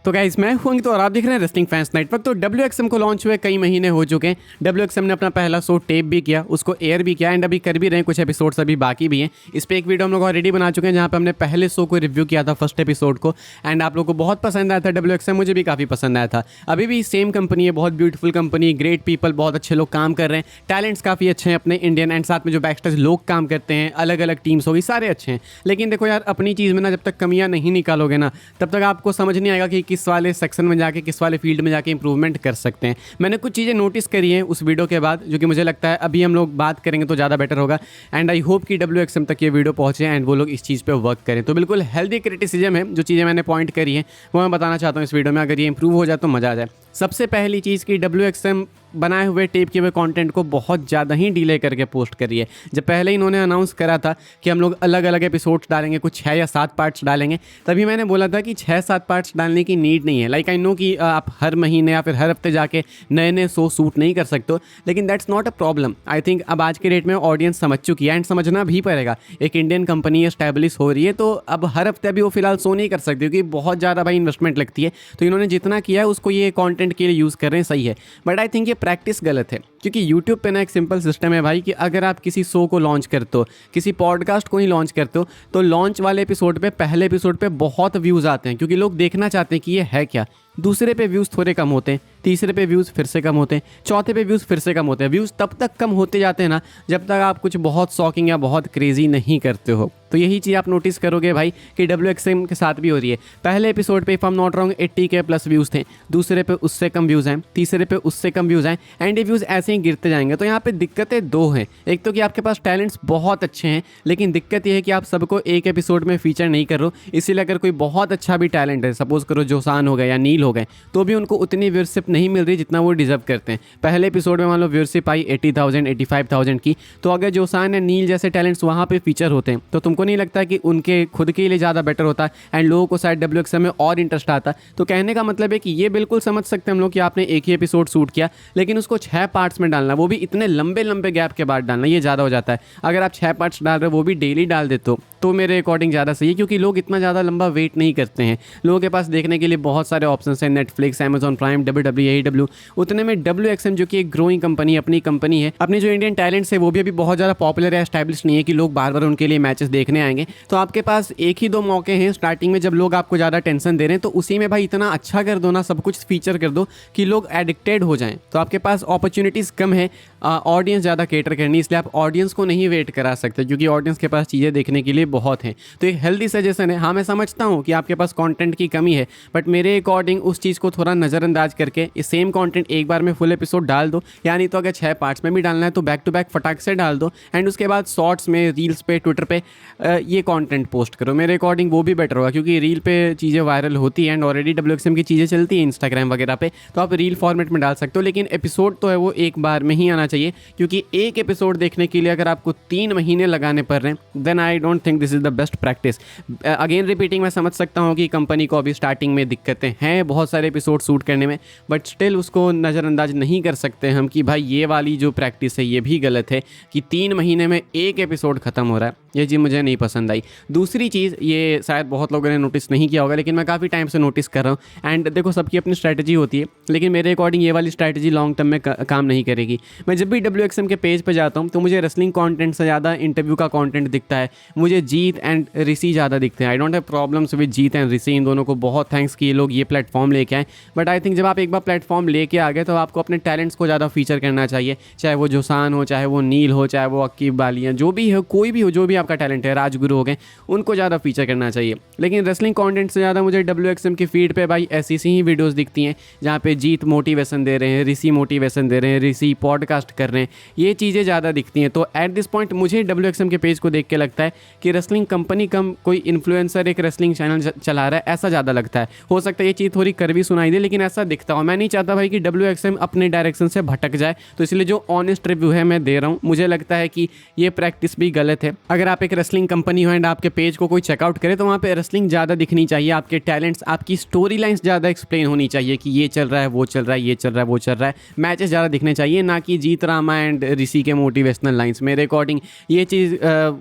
तो गाइस मैं हूं अंकित और आप देख रहे हैं रेसलिंग फैंस नेटवर्क। तो WXM को लॉन्च हुए कई महीने हो चुके हैं। WXM ने अपना पहला शो टेप भी किया, उसको एयर भी किया एंड अभी कर भी रहे हैं, कुछ एपिसोड्स अभी बाकी भी हैं। इस पे एक वीडियो हम लोग ऑलरेडी बना चुके हैं जहां पे हमने पहले शो को रिव्यू किया था, फर्स्ट एपिसोड को, एंड आप लोग को बहुत पसंद आया था WXM, मुझे भी काफ़ी पसंद आया था। अभी भी सेम कंपनी है, बहुत ब्यूटीफुल कंपनी, ग्रेट पीपल, बहुत अच्छे लोग काम कर रहे हैं, टैलेंट्स काफ़ी अच्छे हैं अपने इंडियन, एंड साथ में जो बैकस्टेज लोग काम करते हैं, अलग अलग टीम्स होगी, सारे अच्छे हैं। लेकिन देखो यार, अपनी चीज़ में ना जब तक कमियाँ नहीं निकालोगे ना, तब तक आपको समझ नहीं आएगा कि किस वाले सेक्शन में जाके, किस वाले फील्ड में जाके इंप्रूवमेंट कर सकते हैं। मैंने कुछ चीज़ें नोटिस करी हैं उस वीडियो के बाद, जो कि मुझे लगता है अभी हम लोग बात करेंगे तो ज़्यादा बेटर होगा, एंड आई होप कि WXM तक ये वीडियो पहुँचे एंड वो लोग इस चीज़ पे वर्क करें। तो बिल्कुल हेल्दी क्रिटिसिज्म है, जो चीज़ें मैंने पॉइंट करी है वो मैं बताना चाहता हूँ इस वीडियो में। अगर ये इंप्रूव हो जाए तो मज़ा आ जाए। सबसे पहली चीज़ कि WXM बनाए हुए टेप किए हुए कंटेंट को बहुत ज़्यादा ही डिले करके पोस्ट करी है। जब पहले इन्होंने अनाउंस करा था कि हम लोग अलग अलग एपिसोड्स डालेंगे, कुछ 6 या 7 पार्ट्स डालेंगे, तभी मैंने बोला था कि 6-7 पार्ट्स डालने की नीड नहीं है। लाइक आई नो कि आप हर महीने या फिर हर हफ्ते जाके नए नए शो शूट नहीं कर सकते हो, लेकिन that's not a problem. I think अब आज के डेट में ऑडियंस समझ चुकी है एंड समझना भी पड़ेगा। एक इंडियन कंपनी एस्टैब्लिश हो रही है, तो अब हर हफ्ते भी वो फिलहाल शो नहीं कर सकती क्योंकि बहुत ज़्यादा भाई इन्वेस्टमेंट लगती है। तो इन्होंने जितना किया है उसको ये कॉन्टेंट के लिए यूज़ कर रहे हैं, सही है, बट आई थिंक ये प्रैक्टिस गलत है। क्योंकि YouTube पे ना एक सिंपल सिस्टम है भाई कि अगर आप किसी शो को लॉन्च करते हो, किसी पॉडकास्ट को ही लॉन्च करते हो, तो लॉन्च वाले एपिसोड पे, पहले एपिसोड पे बहुत व्यूज़ आते हैं क्योंकि लोग देखना चाहते हैं कि ये है क्या। दूसरे पे व्यूज़ थोड़े कम होते हैं, तीसरे पे व्यूज़ फिर से कम होते हैं, चौथे पे व्यूज़ फिर से कम होते हैं। व्यूज़ तब तक कम होते जाते हैं ना जब तक आप कुछ बहुत शॉकिंग या बहुत क्रेजी नहीं करते हो। तो यही चीज़ आप नोटिस करोगे भाई कि WXM के साथ भी हो रही है। पहले एपिसोड पे if I am not wrong 80K plus views थे, दूसरे पे उससे कम व्यूज़ हैं, तीसरे पे उससे कम व्यूज़ हैं, एंड ये व्यूज़ ऐसे ही गिरते जाएंगे। तो यहाँ पे दिक्कतें दो हैं। एक तो कि आपके पास टैलेंट्स बहुत अच्छे हैं, लेकिन दिक्कत ये है कि आप सबको एक एपिसोड में फीचर नहीं कर रहे हो। इसीलिए अगर कोई बहुत अच्छा भी टैलेंट है, सपोज करो जोसान हो गए या नील हो गए, तो भी उनको उतनी व्यूअरशिप नहीं मिल रही जितना वो डिजर्व करते हैं। पहले एपिसोड में मान लो व्यूअरशिप आई 80,000 85,000 की, तो अगर जोसान या नील जैसे टैलेंट्स वहाँ पे फीचर होते हैं तो तुमको नहीं लगता कि उनके खुद के लिए ज़्यादा बेटर होता एंड लोगों को शायद WXM में और इंटरेस्ट आता। तो कहने का मतलब है कि ये बिल्कुल समझ सकते हैं हम लोग कि आपने एक ही एपिसोड शूट किया, लेकिन उसको 6 पार्ट्स में डालना, वो भी इतने लंबे लंबे गैप के बाद डालना, ये ज़्यादा हो जाता है। अगर आप 6 पार्ट्स डाल रहे हो वो भी डेली डाल देते हो तो मेरे अकॉर्डिंग ज़्यादा सही है, क्योंकि लोग इतना ज़्यादा लंबा वेट नहीं करते हैं। लोगों के पास देखने के लिए बहुत सारे ऑप्शंस हैं, Netflix, Amazon prime, WWE, AEW। उतने में WXM जो कि एक ग्रोइंग कंपनी, अपनी कंपनी है, अपने जो इंडियन टैलेंट्स है वो भी अभी बहुत ज़्यादा पॉपुलर या एस्टैब्लिश नहीं है कि लोग बार बार उनके लिए मैचेस देखने आएंगे। तो आपके पास एक ही 2 मौके हैं स्टार्टिंग में जब लोग आपको ज़्यादा टेंशन दे रहे हैं, तो उसी में भाई इतना अच्छा कर दो ना, सब कुछ फीचर कर दो कि लोग एडिक्टेड हो जाएं। तो आपके पास अपॉर्चुनिटीज़ कम है, ऑडियंस ज़्यादा केटर करनी, इसलिए आप ऑडियंस को नहीं वेट करा सकते क्योंकि ऑडियंस के पास चीज़ें देखने के लिए बहुत हैं। तो एक हेल्दी सजेशन है। हाँ, मैं समझता हूँ कि आपके पास कंटेंट की कमी है, बट मेरे अकॉर्डिंग उस चीज़ को थोड़ा नज़रअंदाज करके इस सेम कंटेंट एक बार में फुल एपिसोड डाल दो, यानी तो अगर 6 पार्ट्स में भी डालना है तो बैक टू बैक फटाक से डाल दो, एंड उसके बाद शॉर्ट्स में, रील्स पे, ट्विटर पे ये कंटेंट पोस्ट करो। मेरे अकॉर्डिंग वो भी बेटर होगा क्योंकि रील पे चीज़ें वायरल होती हैं एंड ऑलरेडी WXM की चीज़ें चलती हैं इंस्टाग्राम वगैरह पे, तो आप रील फॉर्मेट में डाल सकते हो। लेकिन एपिसोड तो है वो एक बार में ही आना चाहिए, क्योंकि एक एपिसोड देखने के लिए अगर आपको 3 महीने लगाने पड़ रहे हैं, then I don't think this is the best practice. Again repeating, मैं समझ सकता हूँ कि कंपनी को अभी स्टार्टिंग में दिक्कतें हैं बहुत सारे एपिसोड शूट करने में, बट स्टिल उसको नज़रअंदाज नहीं कर सकते हम कि भाई ये वाली जो प्रैक्टिस है ये भी गलत है कि 3 महीने में एक एपिसोड ख़त्म हो रहा है। ये चीज़ मुझे नहीं पसंद आई। दूसरी चीज़, ये शायद बहुत लोगों ने नोटिस नहीं किया होगा, लेकिन मैं काफ़ी टाइम से नोटिस कर रहा हूँ, एंड देखो सबकी अपनी स्ट्रैटेजी होती है, लेकिन मेरे अकॉर्डिंग ये वाली स्ट्रैटेजी लॉन्ग टर्म में काम नहीं करेगी। मैं जब भी WXM के पेज पर जाता हूँ तो मुझे रेसलिंग कंटेंट से ज़्यादा इंटरव्यू का कंटेंट दिखता है। मुझे जीत एंड ऋषि ज़्यादा दिखते हैं। I don't have problems with Jeet and Rishi, इन दोनों को बहुत थैंक्स कि ये लोग ये प्लेटफॉर्म लेके आए, बट आई थिंक जब आप एक बार प्लेटफॉर्म लेके आ गए तो आपको अपने टैलेंट्स को ज़्यादा फीचर करना चाहिए, चाहे वो जोसान हो, चाहे वो नील हो, चाहे वो अक्कीब बालियाँ, जो भी हो, कोई भी हो, जो भी आपका टैलेंट है, राजगुरु हो गए, उनको ज़्यादा फीचर करना चाहिए। लेकिन रेसलिंग कंटेंट से ज़्यादा मुझे WXM की फीड पे भाई ऐसी सी ही वीडियोस दिखती हैं जहाँ पे जीत मोटिवेशन दे रहे हैं, ऋषि मोटिवेशन दे रहे हैं, ऋषि पॉडकास्ट कर रहे हैं, ये चीज़ें ज़्यादा दिखती हैं। तो एट दिस पॉइंट मुझे WXM के पेज को देख के लगता है कि रेसलिंग कंपनी कम कोई इन्फ्लुएंसर एक रेसलिंग चैनल चला रहा है, ऐसा ज़्यादा लगता है। हो सकता है ये चीज़ थोड़ी कड़वी सुनाई दे, लेकिन ऐसा दिखता हो। मैं नहीं चाहता भाई कि WXM अपने डायरेक्शन से भटक जाए, तो इसलिए जो ऑनेस्ट रिव्यू है मैं दे रहा हूँ। मुझे लगता है कि ये प्रैक्टिस भी गलत है। अगर आप एक रेसलिंग कंपनी हो एंड आपके पेज को कोई चेकआउट करे तो वहाँ पे रेसलिंग ज़्यादा दिखनी चाहिए, आपके टैलेंट्स, आपकी स्टोरी लाइन्स ज़्यादा एक्सप्लेन होनी चाहिए कि ये चल रहा है, वो चल रहा है, ये चल रहा है, वो चल रहा है। मैचेस ज़्यादा दिखने चाहिए, ना कि जीत रामा एंड ऋषि के मोटिवेशनल लाइन्स। मेरे अकॉर्डिंग ये चीज़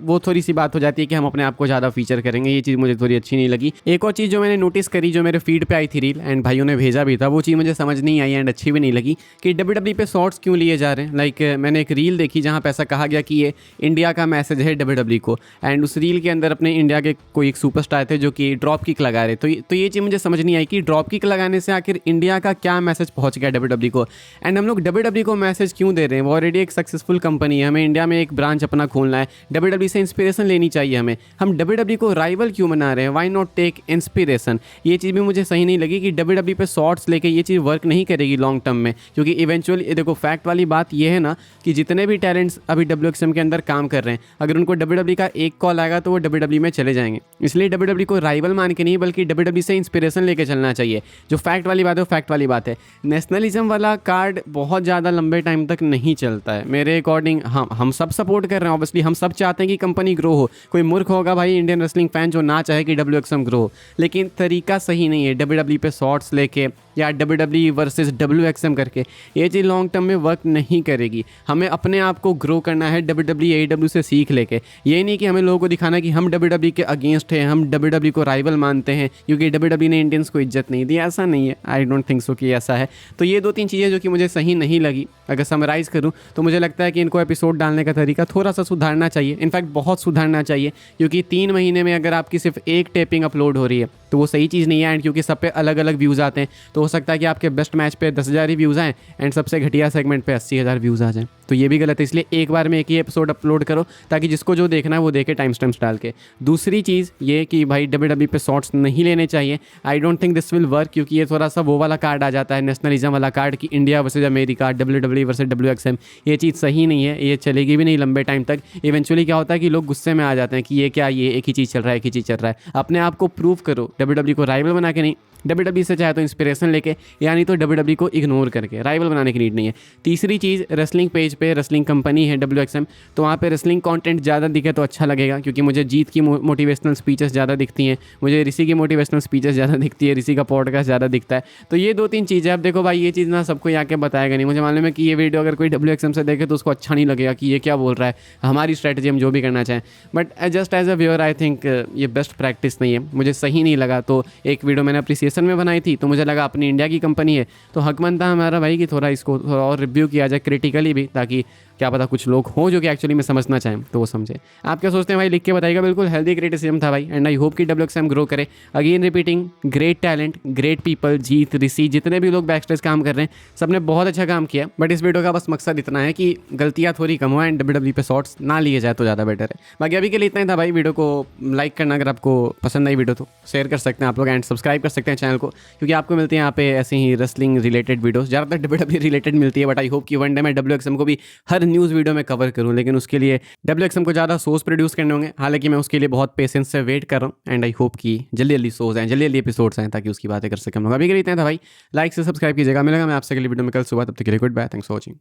वो थोड़ी सी बात हो जाती है कि हम अपने आप को ज़्यादा फीचर करेंगे, ये चीज़ मुझे थोड़ी अच्छी नहीं लगी। एक और चीज़ जो मैंने नोटिस करी, जो मेरे फीड पे आई थी रील, रील एंड भाइयों ने भेजा भी था, वो चीज़ मुझे समझ नहीं आई एंड अच्छी भी नहीं लगी कि WWE पे शॉर्ट्स क्यों लिए जा रहे हैं। लाइक मैंने एक रील देखी जहाँ पे ऐसा कहा गया कि ये इंडिया का मैसेज है WWE को, एंड उस रील के अंदर अपने इंडिया के कोई एक सुपरस्टार थे जो कि ड्रॉप किक लगा रहे। तो ये चीज़ मुझे समझ नहीं आई कि ड्रॉप किक लगाने से आखिर इंडिया का क्या मैसेज पहुँच गया WWE को, एंड हम लोग WWE को मैसेज क्यों दे रहे हैं। वो ऑलरेडी एक सक्सेसफुल कंपनी है, हमें इंडिया में एक ब्रांच अपना खोलना है, WWE से इंस्पिरेशन लेनी चाहिए हमें। हम WWE को राइवल क्यों बना रहे हैं, वाई नॉट टेक इंस्पिरेशन। ये चीज़ भी मुझे सही नहीं लगी कि WWE पे शॉर्ट्स लेके ये चीज़ वर्क नहीं करेगी लॉन्ग टर्म में, क्योंकि इवेंचुअली देखो फैक्ट वाली बात ये है ना कि जितने भी टैलेंट्स अभी WXM के अंदर काम कर रहे हैं, अगर उनको WWE का एक कॉल आएगा तो वो WWE में चले जाएंगे। इसलिए WWE को राइवल मान के नहीं बल्कि WWE से इंस्पिरेशन लेके चलना चाहिए। जो फैक्ट वाली बात है वो फैक्ट वाली बात है। नेशनलिज्म वाला कार्ड बहुत ज़्यादा लंबे टाइम तक नहीं चलता है मेरे अकॉर्डिंग। हम सब सपोर्ट कर रहे हैं, ऑब्वियसली हम सब चाहते हैं कि कंपनी ग्रो हो। कोई मूर्ख होगा भाई इंडियन रेसलिंग फैन जो ना चाहे कि WXM ग्रो हो, लेकिन तरीका सही नहीं है। WWE पे शॉर्ट्स लेके या WWE वर्सेस WXM करके ये चीज़ लॉन्ग टर्म में वर्क नहीं करेगी। हमें अपने आप को ग्रो करना है WWE AEW से सीख लेके। ये नहीं कि हमें लोगों को दिखाना कि हम WWE के अगेंस्ट हैं, हम WWE को राइवल मानते हैं क्योंकि WWE ने इंडियंस को इज्जत नहीं दी। ऐसा नहीं है, आई डोंट थिंक सो कि ऐसा है। तो ये 2-3 चीज़ें जो कि मुझे सही नहीं लगी, अगर समराइज़ करूँ तो मुझे लगता है कि इनको एपिसोड डालने का तरीका थोड़ा सा सुधारना चाहिए, इनफैक्ट बहुत सुधारना चाहिए, क्योंकि 3 महीने में अगर आपकी सिर्फ एक टेपिंग अपलोड हो रही है तो वो सही चीज़ नहीं है। एंड क्योंकि सब पे अलग अलग व्यूज़ आते हैं तो हो सकता है कि आपके बेस्ट मैच पे 10,000 ही व्यूज़ आएँ एंड सबसे घटिया सेगमेंट पे 80,000 व्यूज़ आ जाएँ, तो ये भी गलत है। इसलिए एक बार में एक ही एपिसोड अपलोड करो ताकि जिसको जो देखना है वो देखे टाइम स्टैम्प्स डाल के। दूसरी चीज़ ये कि भाई WWE पे शॉर्ट्स नहीं लेने चाहिए। आई don't think this will work, क्योंकि ये थोड़ा सा वो वाला कार्ड आ जाता है, नेशनलिज्म वाला कार्ड कि India versus America, WWE versus WXM। ये चीज़ सही नहीं है, ये चलेगी भी नहीं लंबे टाइम तक। इवेंचुअली क्या होता है कि लोग गुस्से में आ जाते हैं कि ये क्या, ये एक ही चीज़ चल रहा है, एक ही चीज़ चल रहा है। अपने आप को प्रूव करो, WWE को राइवल बना के नहीं, WWE से चाहे तो इंस्पिरेशन लेके, यानी तो WWE को इग्नोर करके। राइवल बनाने की नीड नहीं है। तीसरी चीज़, रेसलिंग पेज पे रेसलिंग कंपनी है WXM, तो वहाँ पे रेसलिंग कंटेंट ज़्यादा दिखे तो अच्छा लगेगा, क्योंकि मुझे जीत की मोटिवेशनल स्पीचेस ज़्यादा दिखती हैं, मुझे ऋषि की मोटिवेशनल स्पीचेस ज़्यादा दिखती है, ऋषि का पॉडकास्ट ज़्यादा दिखता है। तो ये 2-3 चीज़ें। अब देखो भाई ये चीज़ ना सबको आके बताएगा नहीं। मुझे मालूम है कि ये वीडियो अगर कोई WXM से देखे तो उसको अच्छा नहीं लगेगा कि ये क्या बोल रहा है, हमारी स्ट्रैटेजी हम जो भी करना चाहें, but just as a viewer I think ये बेस्ट प्रैक्टिस नहीं है, मुझे सही नहीं लगा। तो एक वीडियो मैंने अप्रिसिएशन में बनाई थी तो मुझे लगा अपनी इंडिया की कंपनी है तो हक बनता हमारा भाई कि थोड़ा इसको थोड़ा और रिव्यू किया जाए क्रिटिकली भी, ताकि क्या पता कुछ लोग हों जो कि एक्चुअली में समझना चाहें तो वो समझे। आप क्या सोचते हैं भाई, लिख के बताइएगा। बिल्कुल हेल्दी क्रिटिसिज्म था भाई, एंड आई होप कि WXM ग्रो करे। Again repeating, great talent, great people, Jeet, Rishi, जितने भी लोग बैकस्टेज काम कर रहे हैं सबने बहुत अच्छा काम किया। बट इस वीडियो का बस मकसद इतना है कि गलतियाँ थोड़ी कम हो एंड WWE पे शॉर्ट्स ना लिए जाए तो ज़्यादा बेटर है। बाकी अभी के लिए इतना ही था भाई। वीडियो को लाइक करना, अगर आपको पसंद आई वीडियो तो शेयर कर सकते हैं आप लोग, एंड सब्सक्राइब कर सकते हैं चैनल को, क्योंकि आपको मिलती है यहाँ पे ऐसे ही रेसलिंग रिलेटेड वीडियोस, ज़्यादातर WWE रिलेटेड मिलती है। बट आई होप कि वन डे मैं WXM को भी हर न्यूज़ वीडियो में कवर करूं, लेकिन उसके लिए WXM को ज़्यादा शोज़ प्रोड्यूस करने होंगे। हालांकि मैं उसके लिए बहुत पेशेंस से वेट कर रहा हूं, एंड आई होप कि जल्दी जल्दी शोज़ आएँ, जल्दी जल्दी एपिसोड्स आएँ, ताकि उसकी बातें कर सकें हम लोग। अभी के लिए इतना था भाई, लाइक से सब्सक्राइब कीजिएगा। मिलेगा मैं आपसे अगली वीडियो में कल सुबह, तब तक के लिए goodbye, thanks for watching.